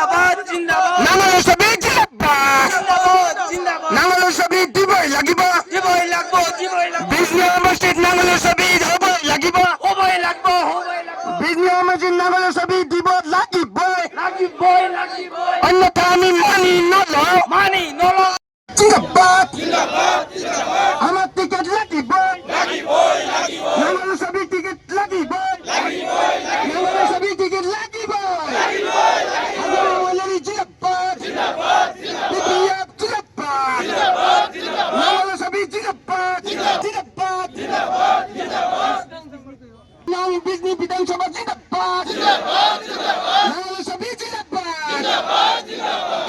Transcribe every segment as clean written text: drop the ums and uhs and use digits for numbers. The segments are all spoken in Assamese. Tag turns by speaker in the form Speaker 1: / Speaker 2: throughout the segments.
Speaker 1: জিন্দাবাদ জিন্দাবাদ
Speaker 2: নাঙলৰ ছবি জিন্দাবাদ
Speaker 1: জিন্দাবাদ জিন্দাবাদ
Speaker 2: নাঙলৰ ছবি দিবই লাগিব
Speaker 1: দিবই লাগব দিবই লাগব
Speaker 2: বিষ্ণু সমষ্টিত নাঙলৰ ছবি হ'বই লাগিব
Speaker 1: হবই লাগব হবই লাগব
Speaker 2: বিষ্ণু সমষ্টিত নাঙলৰ ছবি দিব লাগিবই
Speaker 1: লাগিবই লাগিবই
Speaker 2: অন্যথা আমি মানি নলওঁ
Speaker 1: মানি নলওঁ
Speaker 2: জিন্দাবাদ
Speaker 1: জিন্দাবাদ জিন্দাবাদ
Speaker 2: আমাৰ টিকেট লাগিবই
Speaker 1: লাগিবই লাগিবই
Speaker 2: নাঙলৰ ছবি টিকেট লাগিবই
Speaker 1: লাগিবই
Speaker 2: নাঙলৰ ছবি টিকেট লাগিবই
Speaker 1: লাগিবই
Speaker 2: হাজাৰৱালাৰী জিন্দাবাদ
Speaker 1: জিন্দাবাদ
Speaker 2: বিপিএফ জিন্দাবাদ
Speaker 1: জিন্দাবাদ জিন্দাবাদ
Speaker 2: নাঙলৰ ছবি জিন্দাবাদ জিন্দাবাদ
Speaker 1: জিন্দাবাদ জিন্দাবাদ
Speaker 2: নাং বিষ্ণু বিধানসভা জিন্দাবাদ
Speaker 1: জিন্দাবাদ জিন্দাবাদ
Speaker 2: নাঙলৰ ছবি জিন্দাবাদ
Speaker 1: জিন্দাবাদ জিন্দাবাদ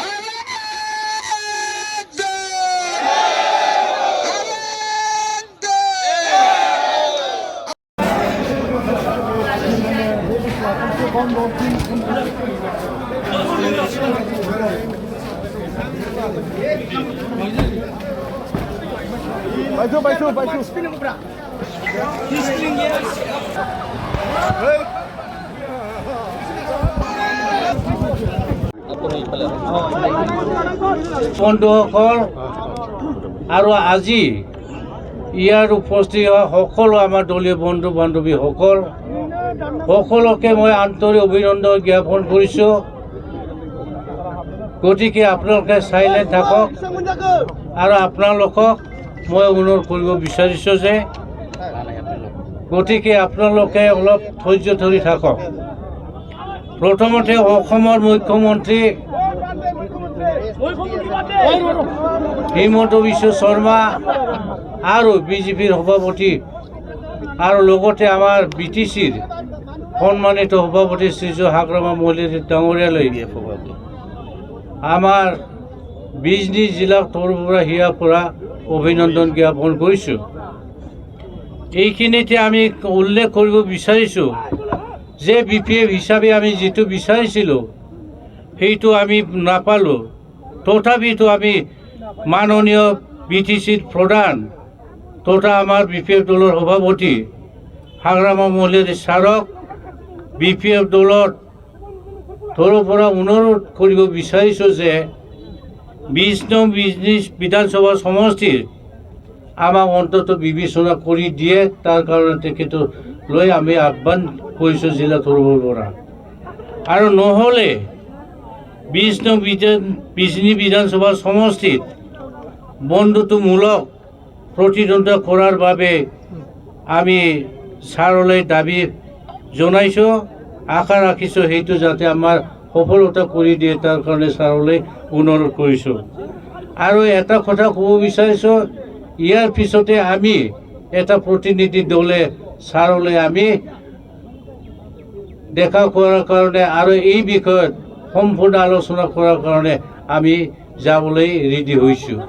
Speaker 3: বন্ধুসকল আৰু আজি ইয়াৰ উপস্থিত হোৱা সকলো আমাৰ দলীয় বন্ধু বান্ধৱীসকল সকলোকে মই আন্তৰিক অভিনন্দন জ্ঞাপন কৰিছোঁ। গতিকে আপোনালোকে চাইলেণ্ট থাকক আৰু আপোনালোকক মই অনুৰোধ কৰিব বিচাৰিছোঁ যে গতিকে আপোনালোকে অলপ ধৈৰ্য ধৰি থাকক। প্ৰথমতে অসমৰ মুখ্যমন্ত্ৰী হিমন্ত বিশ্ব শৰ্মা আৰু বিজেপিৰ সভাপতি আৰু লগতে আমাৰ BTCৰ সন্মানিত সভাপতি শ্ৰীযুত হাগ্ৰামা মহোদয় ডাঙৰীয়ালৈ আমাৰ বিজনী জিলাৰ তৰফৰ পৰা হিয়াৰ পৰা অভিনন্দন জ্ঞাপন কৰিছোঁ। এইখিনিতে আমি উল্লেখ কৰিব বিচাৰিছোঁ যে BPF হিচাপে আমি যিটো বিচাৰিছিলোঁ সেইটো আমি নাপালোঁ। তথাপিতো আমি মাননীয় BTCৰ প্ৰধান তথা আমাৰ BPF দলৰ সভাপতি হাগ্ৰামা মহোদয় ছাৰক BPF দলৰ তৰফৰ পৰা অনুৰোধ কৰিব বিচাৰিছোঁ যে 20 নং বিধানসভা সমষ্টিৰ আমাক অন্তত বিবেচনা কৰি দিয়ে, তাৰ কাৰণে তেখেতলৈ আমি আহ্বান কৰিছোঁ জিলা তৰফৰ পৰা। আৰু নহ'লে 20 নং বিজনী বিধানসভা সমষ্টিত বন্ধুত্বমূলক প্ৰতিদ্বন্দ্বিতা কৰাৰ বাবে আমি ছাৰলৈ দাবী জনাইছোঁ। আশা ৰাখিছোঁ সেইটো যাতে আমাৰ সফলতা কৰি দিয়ে, তাৰ কাৰণে ছাৰলৈ অনুৰোধ কৰিছোঁ। আৰু এটা কথা ক'ব বিচাৰিছোঁ, ইয়াৰ পিছতে আমি এটা প্ৰতিনিধি দলে ছাৰলৈ আমি দেখা কৰাৰ কাৰণে আৰু এই বিষয়ত সম্পূৰ্ণ আলোচনা কৰাৰ কাৰণে আমি যাবলৈ ৰেডি হৈছোঁ।